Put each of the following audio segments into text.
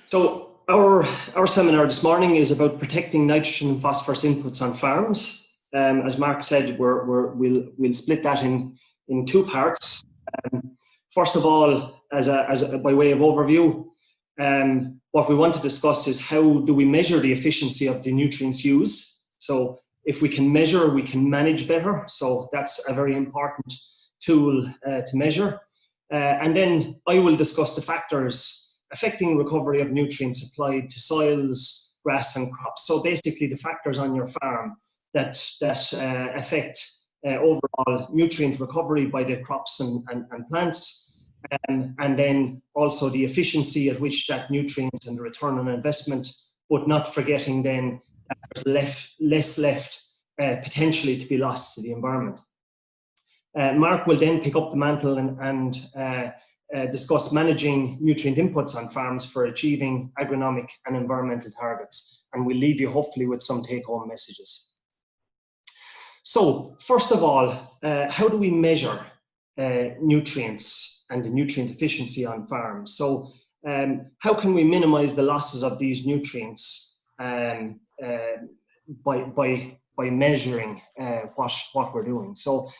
So our seminar this morning is about protecting nitrogen and phosphorus inputs on farms. As Mark said, we'll split that in two parts. First of all, by way of overview, what we want to discuss is how do we measure the efficiency of the nutrients used. So if we can measure, we can manage better. So that's a very important tool to measure. And then I will discuss the factors affecting recovery of nutrients applied to soils, grass and crops. So basically the factors on your farm that affect overall nutrient recovery by the crops and plants, and then also the efficiency at which that nutrient and the return on investment, but not forgetting then that there's less left potentially to be lost to the environment. Mark will then pick up the mantle and discuss managing nutrient inputs on farms for achieving agronomic and environmental targets. And we'll leave you hopefully with some take-home messages. So first of all, how do we measure nutrients and the nutrient efficiency on farms? So how can we minimize the losses of these nutrients by measuring what we're doing? So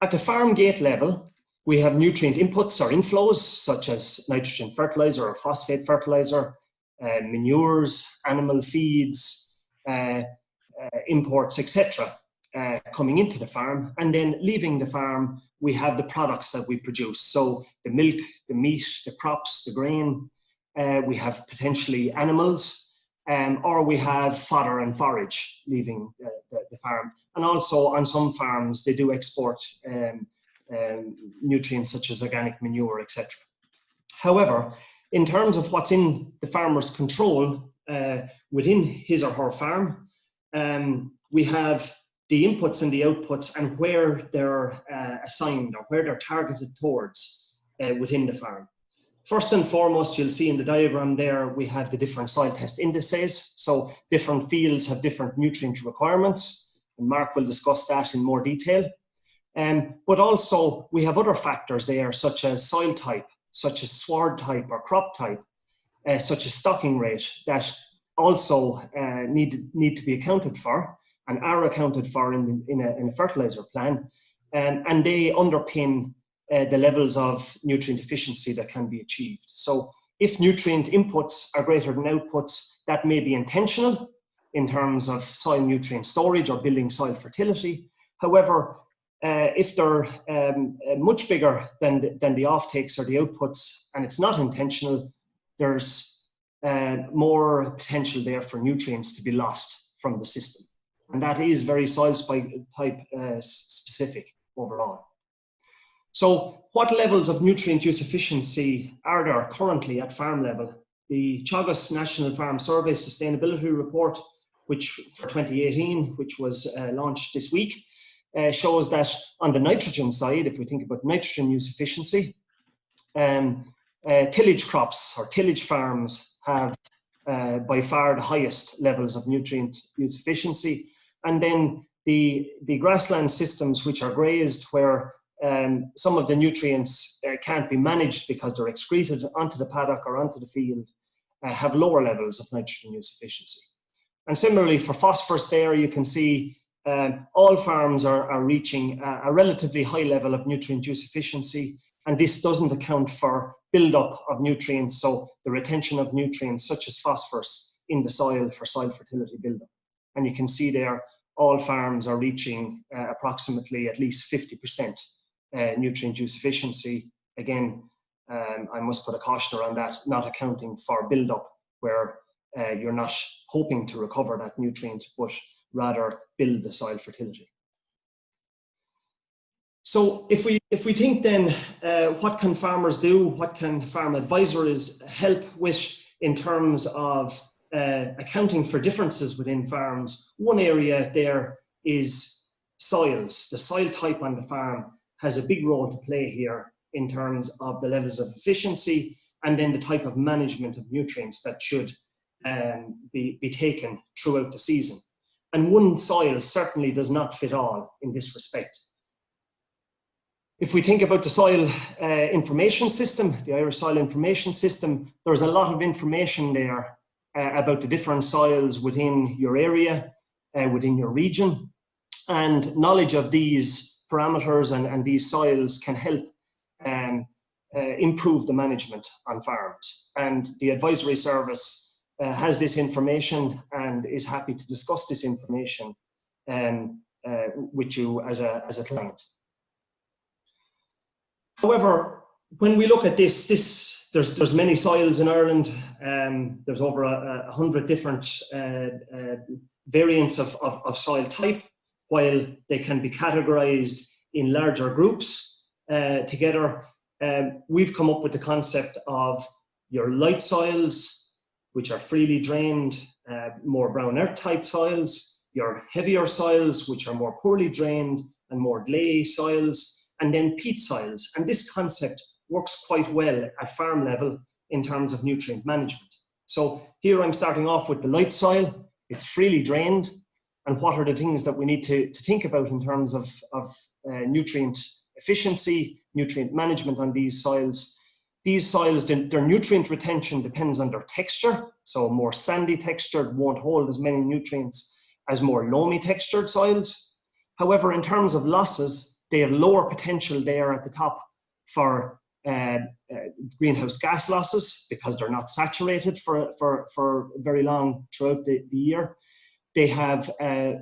at the farm gate level, we have nutrient inputs or inflows, such as nitrogen fertilizer or phosphate fertilizer, manures, animal feeds, imports, etc., coming into the farm. And then leaving the farm, we have the products that we produce. So the milk, the meat, the crops, the grain. We have potentially animals, or we have fodder and forage leaving the farm. And also on some farms, they do export nutrients such as organic manure, etc. However, in terms of what's in the farmer's control within his or her farm, we have the inputs and the outputs and where they're assigned or where they're targeted towards within the farm. First and foremost, you'll see in the diagram there, we have the different soil test indices. So different fields have different nutrient requirements, and Mark will discuss that in more detail. But also we have other factors there, such as soil type, such as sward type or crop type, such as stocking rate, that also need to be accounted for and are accounted for in a fertilizer plan, and they underpin the levels of nutrient efficiency that can be achieved. So if nutrient inputs are greater than outputs, that may be intentional in terms of soil nutrient storage or building soil fertility. However, if they're much bigger than the offtakes or the outputs, and it's not intentional, there's more potential there for nutrients to be lost from the system. And that is very soil type specific overall. So what levels of nutrient use efficiency are there currently at farm level? The Teagasc National Farm Survey Sustainability Report, which for 2018, which was launched this week, shows that on the nitrogen side, if we think about nitrogen use efficiency, tillage crops or tillage farms have by far the highest levels of nutrient use efficiency. And then the grassland systems which are grazed, where some of the nutrients can't be managed because they're excreted onto the paddock or onto the field, have lower levels of nitrogen use efficiency. And similarly for phosphorus there, you can see all farms are reaching a relatively high level of nutrient use efficiency, and this doesn't account for buildup of nutrients, so the retention of nutrients such as phosphorus in the soil for soil fertility buildup. And you can see there, all farms are reaching approximately at least 50% nutrient use efficiency. Again, I must put a caution around that, not accounting for buildup where you're not hoping to recover that nutrient, but rather build the soil fertility. So if we think then, what can farmers do? What can farm advisors help with in terms of accounting for differences within farms? One area there is soils. The soil type on the farm has a big role to play here in terms of the levels of efficiency and then the type of management of nutrients that should be taken throughout the season. And one soil certainly does not fit all in this respect. If we think about the soil information system, the Irish Soil Information System, there's a lot of information there about the different soils within your area, within your region, and knowledge of these parameters and these soils can help improve the management on farms. And the advisory service has this information and is happy to discuss this information with you as a client. However, when we look at this, there's many soils in Ireland. There's over 100 different variants of soil type, while they can be categorized in larger groups together. We've come up with the concept of your light soils, which are freely drained, more brown earth type soils, your heavier soils, which are more poorly drained and more clay soils, and then peat soils. And this concept works quite well at farm level in terms of nutrient management. So here I'm starting off with the light soil. It's freely drained. And what are the things that we need to think about in terms of nutrient efficiency, nutrient management on these soils? These soils, their nutrient retention depends on their texture. So more sandy textured won't hold as many nutrients as more loamy textured soils. However, in terms of losses, they have lower potential there at the top for greenhouse gas losses because they're not saturated for very long throughout the year. They have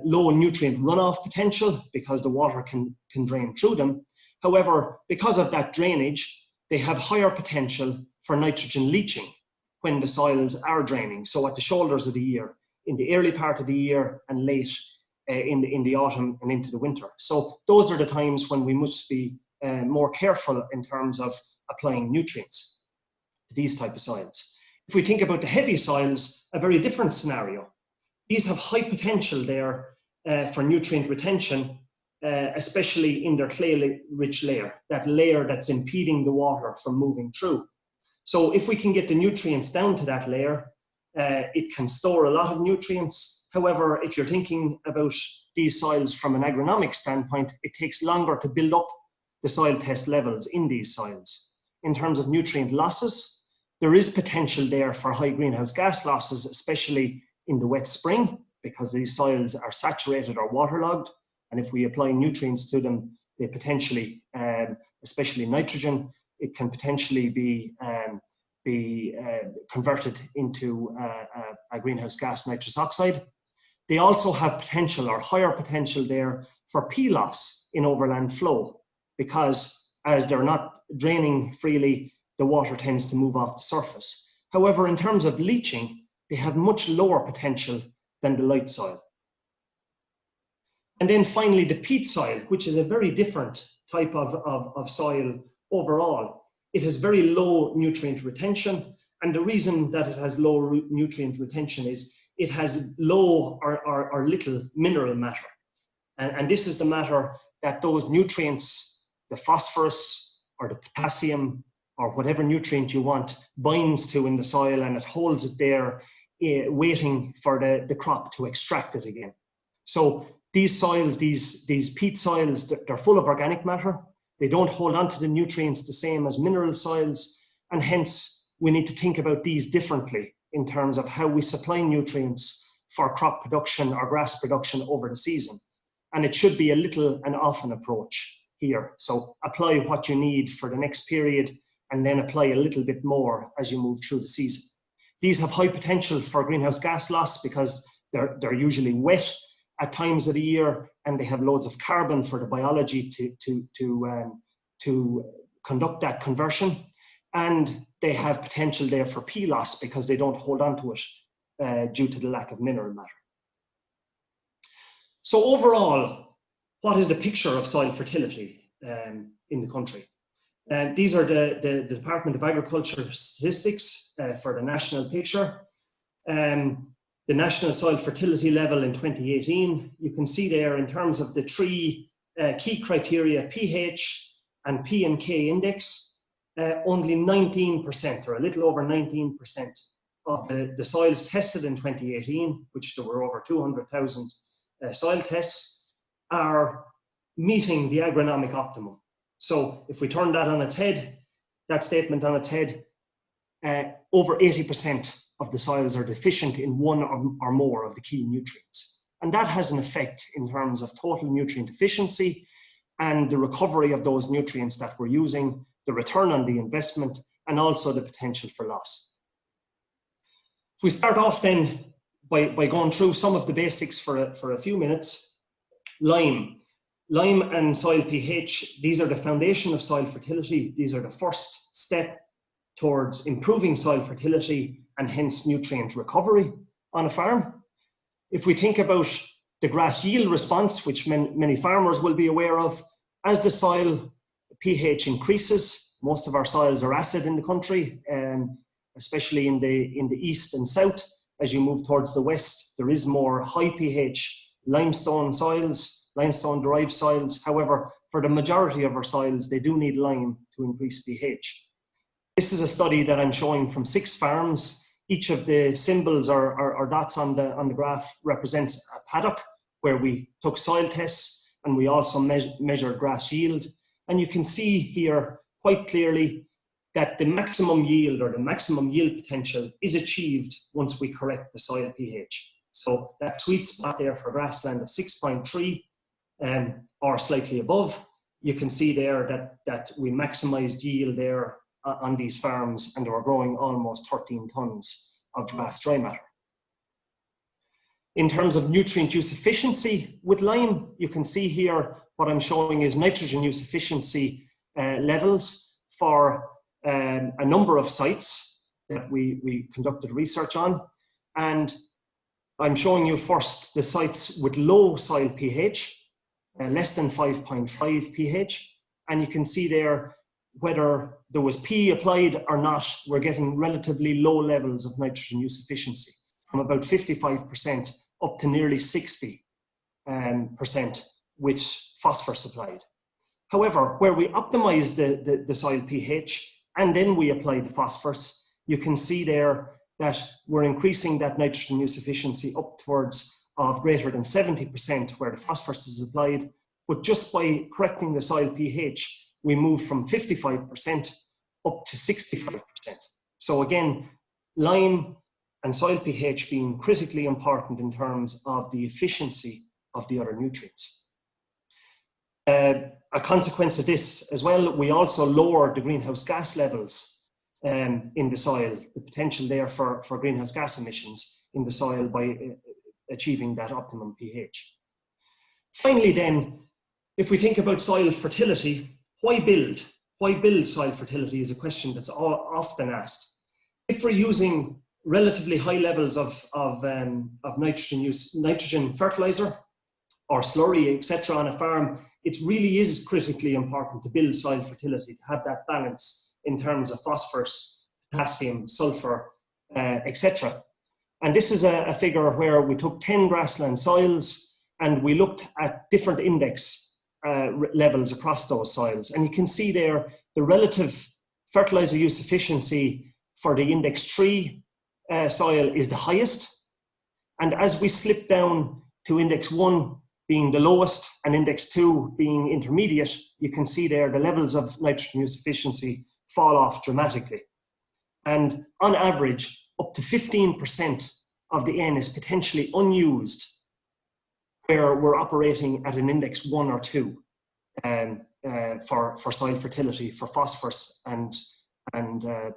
low nutrient runoff potential because the water can drain through them. However, because of that drainage, they have higher potential for nitrogen leaching when the soils are draining. So at the shoulders of the year, in the early part of the year and late in the autumn and into the winter. So those are the times when we must be more careful in terms of applying nutrients to these type of soils. If we think about the heavy soils, a very different scenario. These have high potential there for nutrient retention, especially in their clay-rich layer, that layer that's impeding the water from moving through. So if we can get the nutrients down to that layer, it can store a lot of nutrients. However, if you're thinking about these soils from an agronomic standpoint, it takes longer to build up the soil test levels in these soils. In terms of nutrient losses, there is potential there for high greenhouse gas losses, especially in the wet spring, because these soils are saturated or waterlogged. And if we apply nutrients to them, they potentially, especially nitrogen, it can potentially be converted into a greenhouse gas nitrous oxide. They also have potential or higher potential there for P loss in overland flow, because as they're not draining freely, the water tends to move off the surface. However, in terms of leaching, they have much lower potential than the light soil. And then finally, the peat soil, which is a very different type of soil overall. It has very low nutrient retention. And the reason that it has low nutrient retention is it has low or little mineral matter. And this is the matter that those nutrients, the phosphorus or the potassium or whatever nutrient you want, binds to in the soil, and it holds it there waiting for the crop to extract it again. So these soils, these peat soils, they're full of organic matter. They don't hold on to the nutrients the same as mineral soils, and hence we need to think about these differently in terms of how we supply nutrients for crop production or grass production over the season. And it should be a little and often approach here. So apply what you need for the next period and then apply a little bit more as you move through the season. These have high potential for greenhouse gas loss because they're usually wet at times of the year, and they have loads of carbon for the biology to conduct that conversion. And they have potential there for P loss because they don't hold on to it due to the lack of mineral matter. So overall, what is the picture of soil fertility in the country? These are the Department of Agriculture statistics for the national picture. The national soil fertility level in 2018, you can see there in terms of the three key criteria, pH and P and K index, only 19% or a little over 19% of the soils tested in 2018, which there were over 200,000 soil tests, are meeting the agronomic optimum. So if we turn that on its head, that statement on its head, over 80% of the soils are deficient in one or more of the key nutrients. And that has an effect in terms of total nutrient efficiency and the recovery of those nutrients that we're using, the return on the investment, and also the potential for loss. If we start off then by going through some of the basics for a few minutes, lime and soil pH, these are the foundation of soil fertility. These are the first step towards improving soil fertility and hence nutrient recovery on a farm. If we think about the grass yield response, which many farmers will be aware of, as the soil pH increases, most of our soils are acid in the country, especially in the east and south. As you move towards the west, there is more high pH limestone soils, limestone-derived soils. However, for the majority of our soils, they do need lime to increase pH. This is a study that I'm showing from 6 farms. Each of the symbols or dots on the graph represents a paddock where we took soil tests and we also measured grass yield. And you can see here quite clearly that the maximum yield or the maximum yield potential is achieved once we correct the soil pH. So that sweet spot there for grassland of 6.3 or slightly above, you can see there that we maximized yield there on these farms, and they were growing almost 13 tons of grass dry matter. In terms of nutrient use efficiency with lime, you can see here what I'm showing is nitrogen use efficiency levels for a number of sites that we conducted research on. And I'm showing you first the sites with low soil pH, less than 5.5 pH. And you can see there whether there was P applied or not, we're getting relatively low levels of nitrogen use efficiency, from about 55% up to nearly 60% with phosphorus applied. However, where we optimize the soil pH and then we apply the phosphorus, you can see there that we're increasing that nitrogen use efficiency up towards of greater than 70% where the phosphorus is applied. But just by correcting the soil pH, we move from 55% up to 65%. So again, lime and soil pH being critically important in terms of the efficiency of the other nutrients. A consequence of this as well, we also lower the greenhouse gas levels in the soil, the potential there for greenhouse gas emissions in the soil by achieving that optimum pH. Finally then, if we think about soil fertility, why build? Why build soil fertility is a question that's often asked. If we're using relatively high levels of nitrogen fertilizer or slurry, etc. on a farm, it really is critically important to build soil fertility, to have that balance in terms of phosphorus, potassium, sulfur, etc. And this is a figure where we took 10 grassland soils and we looked at different index levels across those soils. And you can see there the relative fertilizer use efficiency for the index 3 soil is the highest. And as we slip down to index 1 being the lowest and index 2 being intermediate, you can see there the levels of nitrogen use efficiency fall off dramatically. And on average, up to 15% of the N is potentially unused where we're operating at an index 1 or 2 for soil fertility, for phosphorus and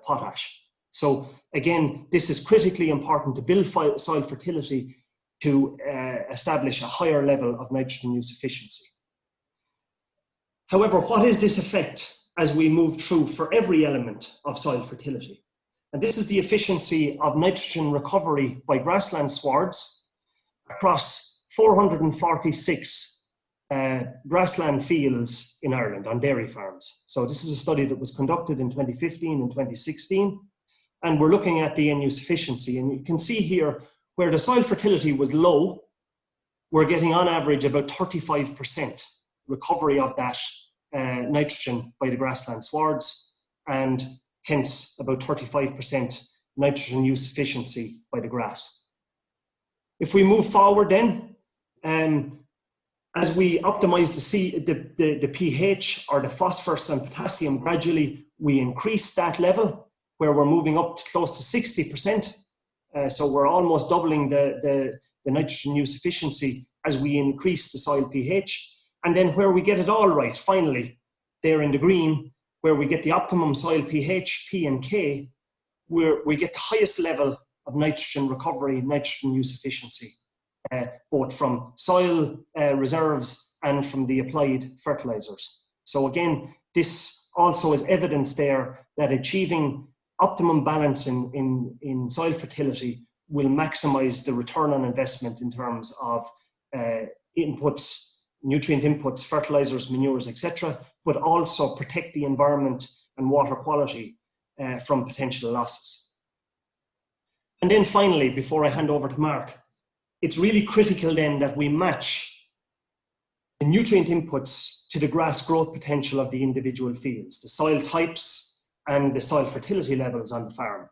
potash. So again, this is critically important to build soil fertility to establish a higher level of nitrogen use efficiency. However, what is this effect as we move through for every element of soil fertility? And this is the efficiency of nitrogen recovery by grassland swards across 446 grassland fields in Ireland on dairy farms. So this is a study that was conducted in 2015 and 2016, and we're looking at the N use efficiency. And you can see here where the soil fertility was low, we're getting on average about 35% recovery of that nitrogen by the grassland swards, and hence about 35% nitrogen use efficiency by the grass. If we move forward then, As we optimize the pH or the phosphorus and potassium, gradually we increase that level where we're moving up to close to 60%. So we're almost doubling the nitrogen use efficiency as we increase the soil pH. And then where we get it all right, finally, there in the green, where we get the optimum soil pH, P and K, where we get the highest level of nitrogen recovery, nitrogen use efficiency, both from soil reserves and from the applied fertilizers. So again, this also is evidence there that achieving optimum balance in soil fertility will maximize the return on investment in terms of inputs, nutrient inputs, fertilizers, manures, etc., but also protect the environment and water quality from potential losses. And then finally, before I hand over to Mark, it's really critical then that we match the nutrient inputs to the grass growth potential of the individual fields, the soil types and the soil fertility levels on the farm.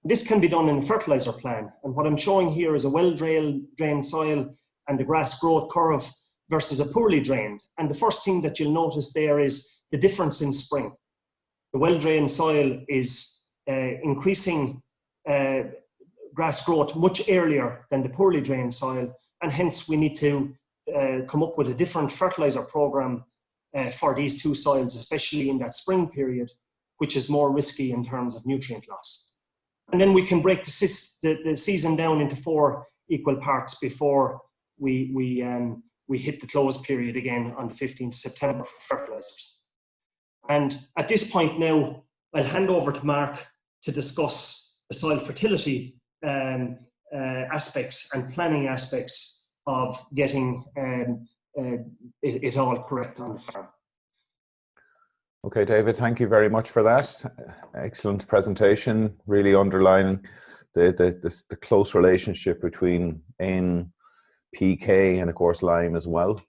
This can be done in a fertilizer plan. And what I'm showing here is a well-drained soil and the grass growth curve versus a poorly drained. And the first thing that you'll notice there is the difference in spring. The well-drained soil is increasing grass growth much earlier than the poorly drained soil, and hence we need to come up with a different fertilizer program for these two soils, especially in that spring period, which is more risky in terms of nutrient loss. And then we can break the season down into 4 equal parts before we hit the close period again on the 15th of September for fertilizers. And at this point now, I'll hand over to Mark to discuss the soil fertility aspects and planning aspects of getting it all correct on the farm. Okay, David, thank you very much for that. Excellent presentation, really underlining the close relationship between N, P, K, and of course lime as well.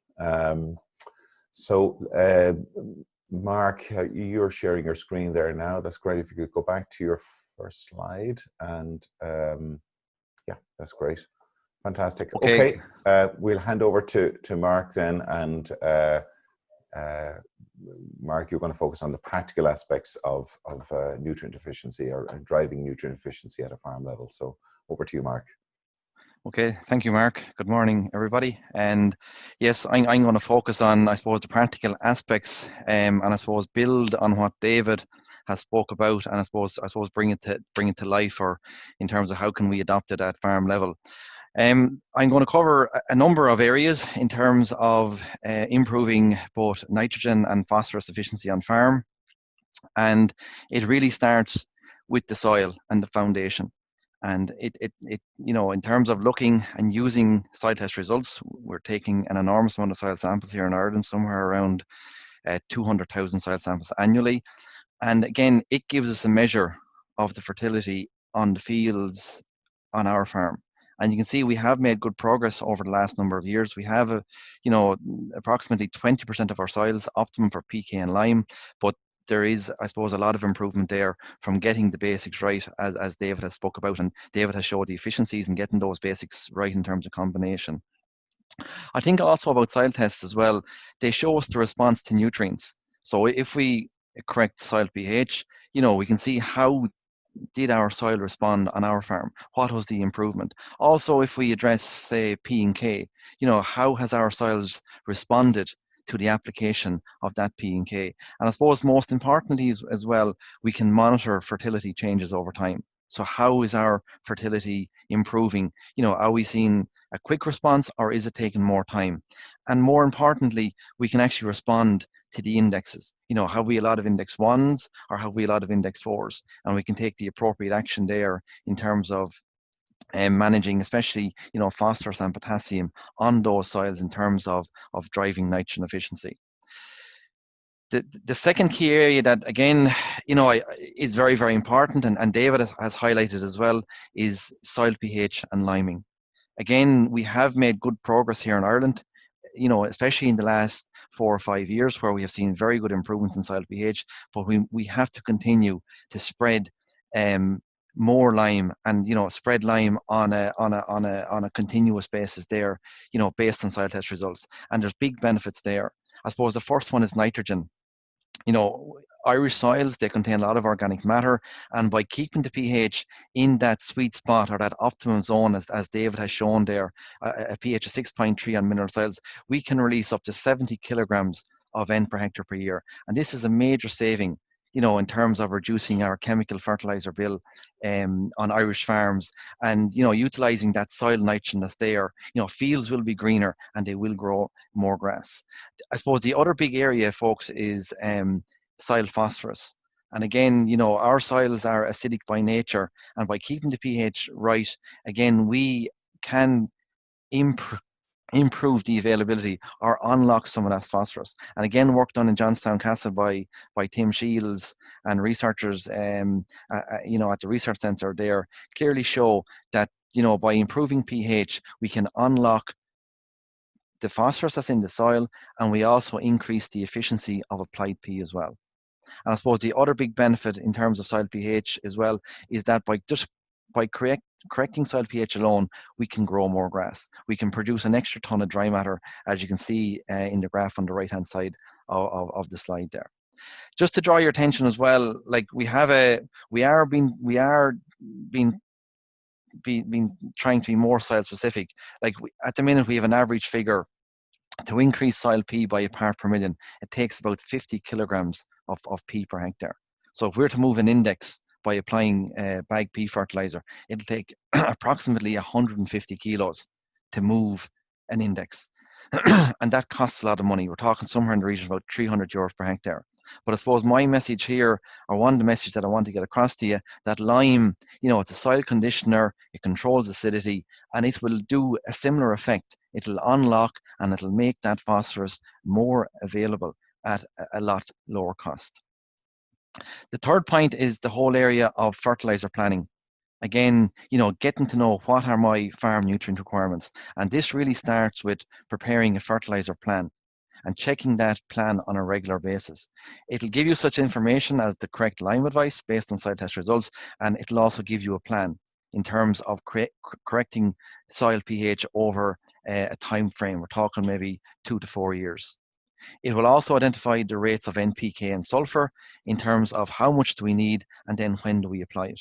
Mark, you're sharing your screen there now. That's great. If you could go back to your first slide, and yeah, that's great. Fantastic. Okay, we'll hand over to Mark then, and Mark, you're going to focus on the practical aspects of nutrient efficiency or driving nutrient efficiency at a farm level. So over to you, Mark. Okay, thank you, Mark. Good morning, everybody. And yes, I'm going to focus on, I suppose, the practical aspects, and I suppose build on what David has spoke about, and I suppose bring it to life, or in terms of how can we adopt it at farm level. I'm going to cover a number of areas in terms of improving both nitrogen and phosphorus efficiency on farm, and it really starts with the soil and the foundation. And it you know, in terms of looking and using soil test results, we're taking an enormous amount of soil samples here in Ireland, somewhere around 200,000 soil samples annually. And again, it gives us a measure of the fertility on the fields on our farm. And you can see we have made good progress over the last number of years. We have, you know, approximately 20% of our soils optimum for PK and lime, but there is, I suppose, a lot of improvement there from getting the basics right, as David has spoke about, and David has showed the efficiencies in getting those basics right in terms of combination. I think also about soil tests as well, they show us the response to nutrients. So if we correct soil pH, you know, we can see how did our soil respond on our farm? What was the improvement? Also, if we address, say, P and K, you know, how has our soils responded to the application of that P and K? And I suppose most importantly as well, we can monitor fertility changes over time. So how is our fertility improving? You know, are we seeing a quick response, or is it taking more time? And more importantly, we can actually respond to the indexes. You know, have we a lot of index 1s or have we a lot of index 4s? And we can take the appropriate action there in terms of managing, especially, you know, phosphorus and potassium on those soils in terms of driving nitrogen efficiency. The second key area that, again, you know, is very, very important, and David has highlighted as well, is soil pH and liming. Again, we have made good progress here in Ireland, you know, especially in the last 4 or 5 years, where we have seen very good improvements in soil pH, but we have to continue to spread more lime and, you know, spread lime on a continuous basis there, you know, based on soil test results. And there's big benefits there. I suppose the first one is nitrogen. You know, Irish soils, they contain a lot of organic matter, and by keeping the pH in that sweet spot, or that optimum zone, as David has shown there, a pH of 6.3 on mineral soils, we can release up to 70 kilograms of N per hectare per year. And this is a major saving, you know, in terms of reducing our chemical fertilizer bill on Irish farms, and, you know, utilizing that soil nitrogen that's there. You know, fields will be greener and they will grow more grass. I suppose the other big area, folks, is soil phosphorus. And again, you know, our soils are acidic by nature, and by keeping the pH right, again, we can improve the availability or unlock some of that phosphorus. And again, work done in Johnstown Castle by Tim Shields and researchers, you know, at the research centre there, clearly show that, you know, by improving pH, we can unlock the phosphorus that's in the soil, and we also increase the efficiency of applied P as well. And I suppose the other big benefit in terms of soil pH as well is that by correcting soil pH alone, we can grow more grass. We can produce an extra ton of dry matter, as you can see in the graph on the right hand side of the slide there. Just to draw your attention as well, like we are trying to be more soil specific. Like at the minute, we have an average figure to increase soil P by a part per million. It takes about 50 kilograms of P per hectare. So if we're to move an index by applying bag P fertilizer, it'll take approximately 150 kilos to move an index. And that costs a lot of money. We're talking somewhere in the region of about 300 euros per hectare. But I suppose my message here, or one of the messages that I want to get across to you, that lime, you know, it's a soil conditioner, it controls acidity, and it will do a similar effect. It'll unlock and it'll make that phosphorus more available at a lot lower cost. The third point is the whole area of fertilizer planning. Again, you know, getting to know what are my farm nutrient requirements. And this really starts with preparing a fertilizer plan and checking that plan on a regular basis. It'll give you such information as the correct lime advice based on soil test results, and it'll also give you a plan in terms of correcting soil pH over a time frame. We're talking maybe 2 to 4 years. It will also identify the rates of NPK and sulfur in terms of how much do we need and then when do we apply it.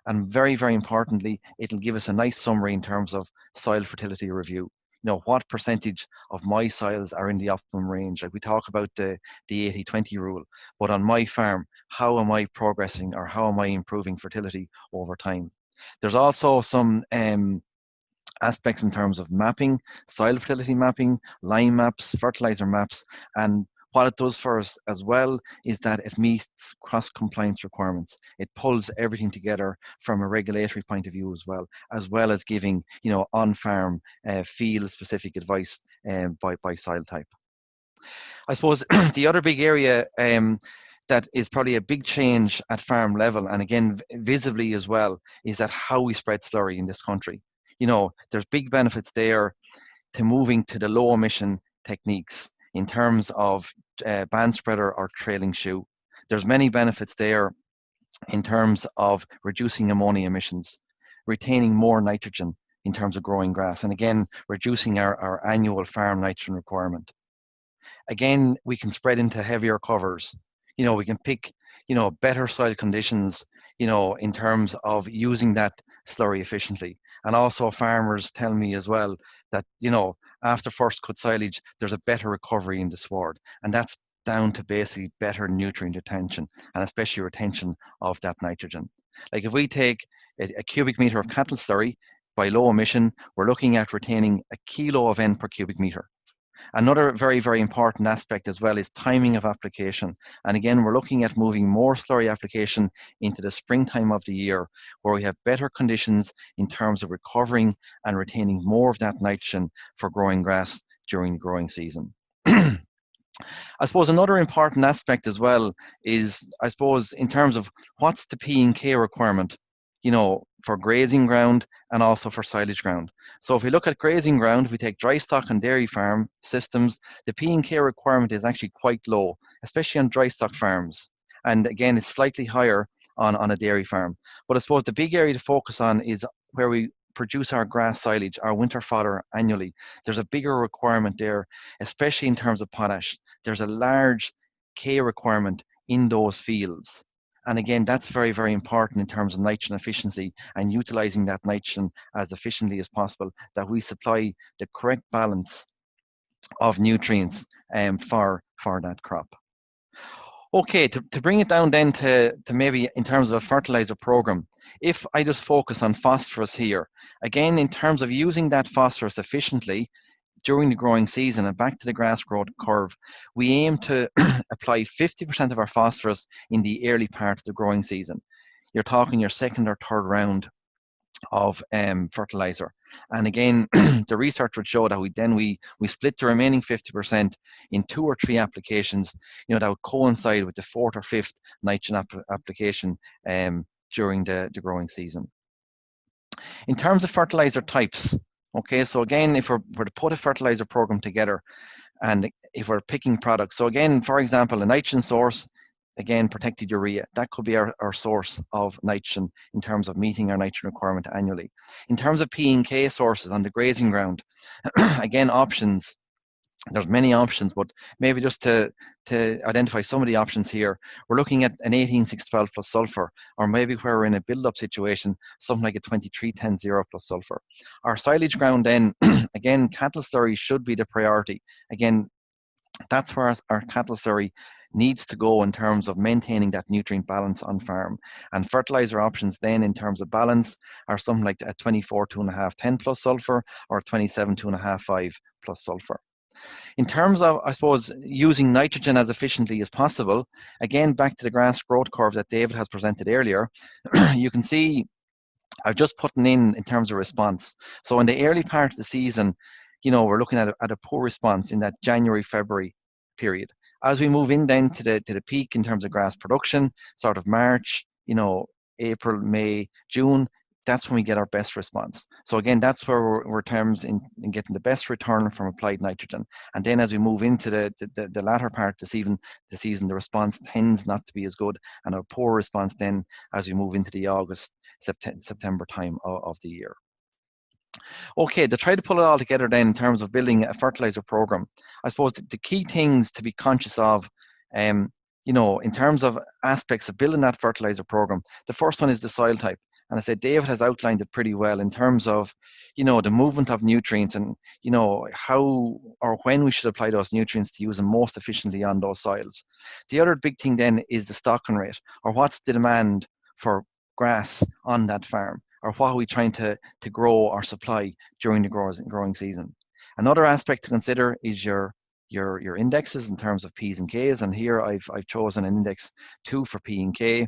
And very, very importantly, it'll give us a nice summary in terms of soil fertility review. You know, what percentage of my soils are in the optimum range? Like we talk about the 80-20 rule, but on my farm, how am I progressing, or how am I improving fertility over time? There's also some aspects in terms of mapping, soil fertility mapping, lime maps, fertilizer maps, and what it does for us as well is that it meets cross-compliance requirements. It pulls everything together from a regulatory point of view as well as giving, you know, on-farm field-specific advice by soil type. I suppose the other big area that is probably a big change at farm level, and again visibly as well, is that how we spread slurry in this country. You know, there's big benefits there to moving to the low emission techniques in terms of band spreader or trailing shoe. There's many benefits there in terms of reducing ammonia emissions, retaining more nitrogen in terms of growing grass, and again, reducing our annual farm nitrogen requirement. Again, we can spread into heavier covers. You know, we can pick, you know, better soil conditions, you know, in terms of using that slurry efficiently. And also farmers tell me as well that, you know, after first cut silage, there's a better recovery in the sward. And that's down to basically better nutrient retention, and especially retention of that nitrogen. Like if we take a cubic meter of cattle slurry by low emission, we're looking at retaining 1 kilo of N per cubic meter. Another very, very important aspect as well is timing of application. And again, we're looking at moving more slurry application into the springtime of the year, where we have better conditions in terms of recovering and retaining more of that nitrogen for growing grass during the growing season. I suppose another important aspect as well is, I suppose, in terms of what's the P and K requirement, you know, for grazing ground and also for silage ground. So if we look at grazing ground, if we take dry stock and dairy farm systems, the P and K requirement is actually quite low, especially on dry stock farms. And again, it's slightly higher on a dairy farm. But I suppose the big area to focus on is where we produce our grass silage, our winter fodder annually. There's a bigger requirement there, especially in terms of potash. There's a large K requirement in those fields. And again, that's very, very important in terms of nitrogen efficiency and utilizing that nitrogen as efficiently as possible, that we supply the correct balance of nutrients for that crop. Okay, to bring it down then to maybe in terms of a fertilizer program, if I just focus on phosphorus here, again, in terms of using that phosphorus efficiently during the growing season and back to the grass growth curve, we aim to apply 50% of our phosphorus in the early part of the growing season. You're talking your second or third round of fertilizer. And again, the research would show that we split the remaining 50% in 2 or 3 applications, that would coincide with the 4th or 5th nitrogen application during the growing season. In terms of fertilizer types, okay, so again, if we're to put a fertilizer program together and if we're picking products, so again, for example, a nitrogen source, again, protected urea, that could be our source of nitrogen in terms of meeting our nitrogen requirement annually. In terms of P and K sources on the grazing ground, again, options, there's many options, but maybe just to identify some of the options here, we're looking at an 18-6-12 plus sulfur, or maybe where we're in a build-up situation, something like a 23-10-0 plus sulfur. Our silage ground then, again, cattle slurry should be the priority. Again, that's where our cattle slurry needs to go in terms of maintaining that nutrient balance on farm. And fertilizer options then in terms of balance are something like a 24-2.5-10 plus sulfur or 27-2.5-5 plus sulfur. In terms of, I suppose, using nitrogen as efficiently as possible, again, back to the grass growth curve that David has presented earlier, you can see I've just put in terms of response. So in the early part of the season, we're looking at a poor response in that January, February period. As we move in then to the peak in terms of grass production, sort of March, April, May, June, that's when we get our best response. So again, that's where we're terms in getting the best return from applied nitrogen. And then as we move into the latter part of the season, the response tends not to be as good, and a poor response then as we move into the August, September time of the year. Okay, to try to pull it all together then in terms of building a fertilizer program, I suppose the key things to be conscious of, in terms of aspects of building that fertilizer program, the first one is the soil type. And I said David has outlined it pretty well in terms of, the movement of nutrients and, how or when we should apply those nutrients to use them most efficiently on those soils. The other big thing then is the stocking rate, or what's the demand for grass on that farm, or what are we trying to grow or supply during the growing season. Another aspect to consider is your indexes in terms of P's and K's, and here I've chosen an index 2 for P and K,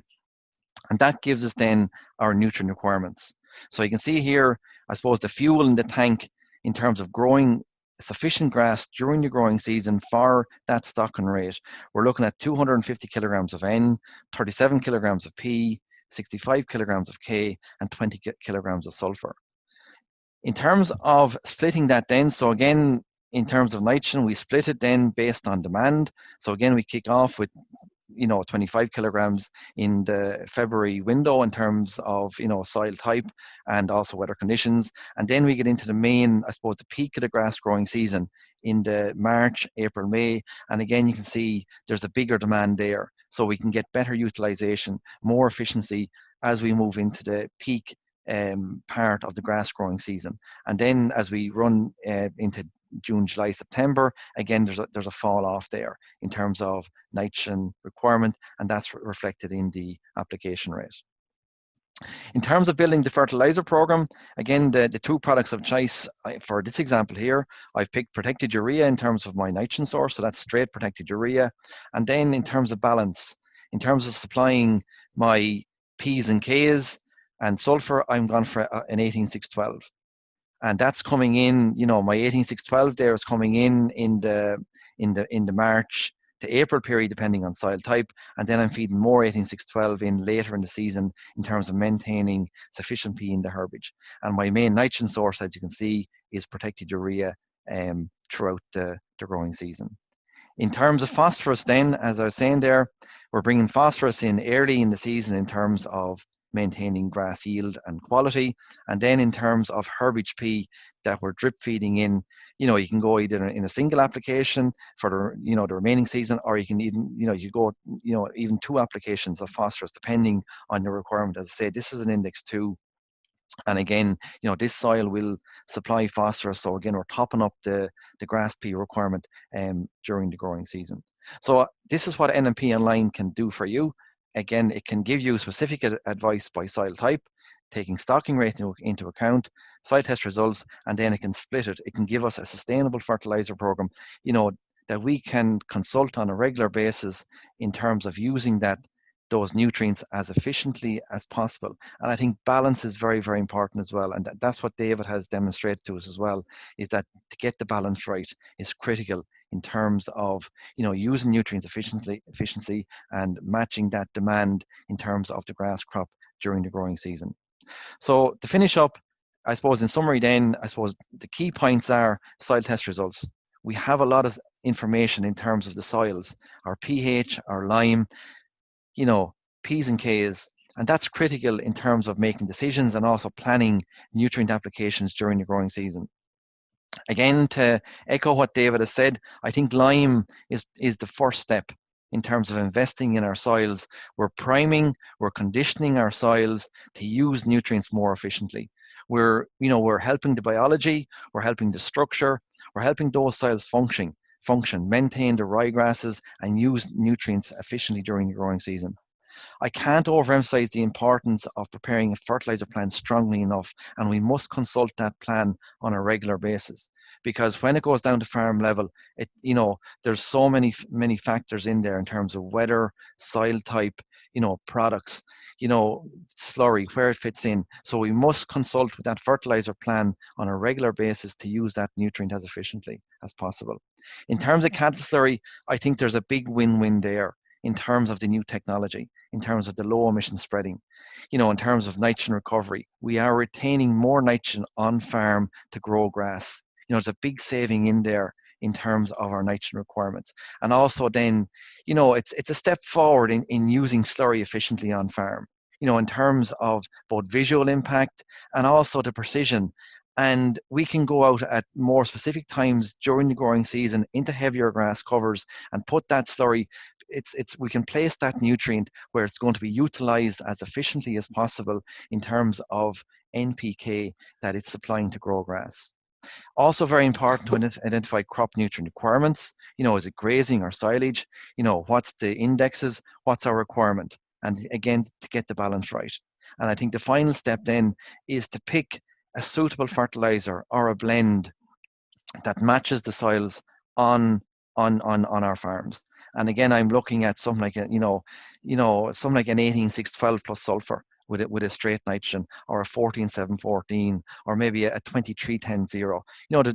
and that gives us then our nutrient requirements. So you can see here, I suppose, the fuel in the tank in terms of growing sufficient grass during the growing season for that stocking rate. We're looking at 250 kilograms of N, 37 kilograms of P, 65 kilograms of K, and 20 kilograms of sulfur. In terms of splitting that then, so again, in terms of nitrogen, we split it then based on demand. So again, we kick off with 25 kilograms in the February window in terms of soil type and also weather conditions, and then we get into the main, I suppose, the peak of the grass growing season in the March, April, May, and again you can see there's a bigger demand there, so we can get better utilization, more efficiency as we move into the peak part of the grass growing season. And then as we run into June, July, September, again there's a fall off there in terms of nitrogen requirement, and that's reflected in the application rate. In terms of building the fertilizer program, again the 2 products of choice for this example here, I've picked protected urea in terms of my nitrogen source, so that's straight protected urea. And then in terms of balance, in terms of supplying my P's and K's and sulfur, I'm gone for an 18-6-12. And that's coming in, my 18-6-12 there is coming in the March to April period, depending on soil type. And then I'm feeding more 18-6-12 in later in the season in terms of maintaining sufficient P in the herbage. And my main nitrogen source, as you can see, is protected urea throughout the growing season. In terms of phosphorus then, as I was saying there, we're bringing phosphorus in early in the season in terms of maintaining grass yield and quality. And then in terms of herbage P that we're drip feeding in, you can go either in a single application for the remaining season, or you can even, you go, even 2 applications of phosphorus depending on your requirement. As I say, this is an index 2. And again, this soil will supply phosphorus. So again, we're topping up the grass P requirement during the growing season. So this is what NMP Online can do for you. Again, it can give you specific advice by soil type, taking stocking rate into account, soil test results, and then it can split it. It can give us a sustainable fertilizer program, that we can consult on a regular basis in terms of using those nutrients as efficiently as possible. And I think balance is very, very important as well. And that's what David has demonstrated to us as well, is that to get the balance right is critical in terms of, using nutrients efficiency and matching that demand in terms of the grass crop during the growing season. So to finish up, I suppose in summary then, the key points are soil test results. We have a lot of information in terms of the soils, our pH, our lime, P's and K's, and that's critical in terms of making decisions and also planning nutrient applications during the growing season. Again, to echo what David has said, I think lime is the first step in terms of investing in our soils. We're priming, we're conditioning our soils to use nutrients more efficiently. We're helping the biology, we're helping the structure, we're helping those soils function, maintain the ryegrasses, and use nutrients efficiently during the growing season. I can't overemphasize the importance of preparing a fertilizer plan strongly enough, and we must consult that plan on a regular basis, because when it goes down to farm level, there's so many factors in there in terms of weather, soil type, products, slurry, where it fits in. So we must consult with that fertilizer plan on a regular basis to use that nutrient as efficiently as possible. In terms of cattle slurry, I think there's a big win-win there in terms of the new technology, in terms of the low emission spreading, in terms of nitrogen recovery. We are retaining more nitrogen on farm to grow grass. There's a big saving in there in terms of our nitrogen requirements. And also then, it's a step forward in using slurry efficiently on farm, in terms of both visual impact and also the precision. And we can go out at more specific times during the growing season into heavier grass covers and put that slurry. We can place that nutrient where it's going to be utilized as efficiently as possible in terms of NPK that it's supplying to grow grass. Also very important to identify crop nutrient requirements. Is it grazing or silage? What's the indexes? What's our requirement? And again, to get the balance right. And I think the final step then is to pick a suitable fertilizer or a blend that matches the soils on our farms. And again, I'm looking at something like something like an 18-6-12 plus sulfur with a straight nitrogen, or a 14-7-14, or maybe a 23-10-0.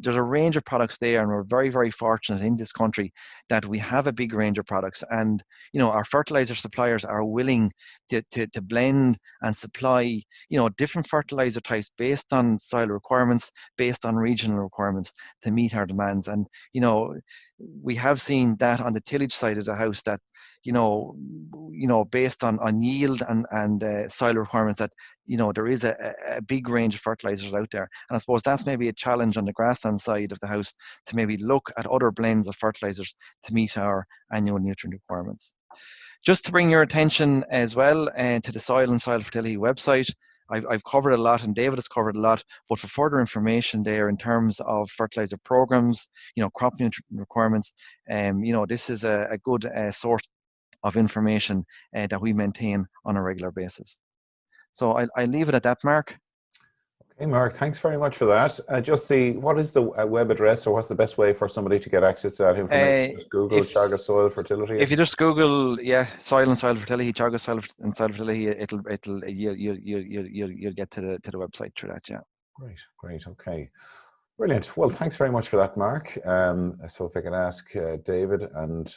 There's a range of products there, and we're very, very fortunate in this country that we have a big range of products. And our fertilizer suppliers are willing to blend and supply different fertilizer types based on soil requirements, based on regional requirements to meet our demands. And we have seen that on the tillage side of the house, that based on yield and soil requirements, that there is a big range of fertilizers out there. And I suppose that's maybe a challenge on the grassland side of the house, to maybe look at other blends of fertilizers to meet our annual nutrient requirements. Just to bring your attention as well to the Soil and Soil Fertility website, I've covered a lot, and David has covered a lot, but for further information there in terms of fertilizer programs, crop nutrient requirements, this is a good source of information that we maintain on a regular basis. So I'll leave it at that, Mark. Okay, Mark, thanks very much for that. What is the web address, or what's the best way for somebody to get access to that information? Just Google Teagasc Soil Fertility. If you just Google, Soil and Soil Fertility, Teagasc Soil and Soil Fertility, you'll get to the website through that. Yeah. Great. Okay. Brilliant. Well, thanks very much for that, Mark. So if I can ask David and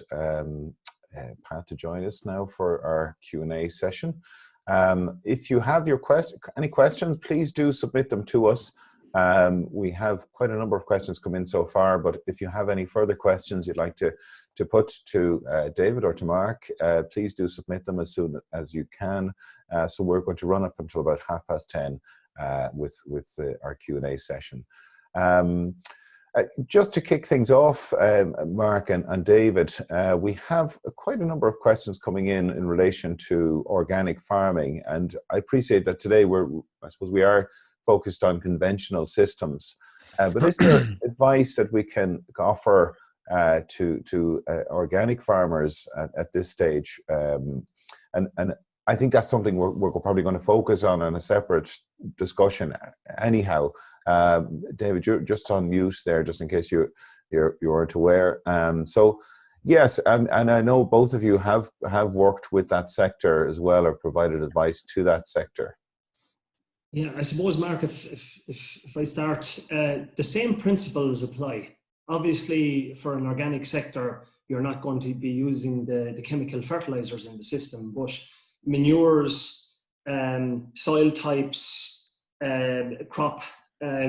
Pat to join us now for our Q&A session. If you have any questions, please do submit them to us. We have quite a number of questions come in so far, but if you have any further questions you'd like to to put to David or to Mark, please do submit them as soon as you can. So we're going to run up until about 10:30 with our Q&A session. Just to kick things off, Mark and David, we have quite a number of questions coming in relation to organic farming, and I appreciate that today I suppose we are focused on conventional systems. But is there advice that we can offer to organic farmers at this stage? And I think that's something we're probably going to focus on in a separate discussion anyhow. David, you're just on mute there, just in case you weren't aware. So yes, and I know both of you have worked with that sector as well, or provided advice to that sector. Yeah, I suppose, Mark, if I start, the same principles apply. Obviously, for an organic sector, you're not going to be using the chemical fertilizers in the system, but manures, soil types, crop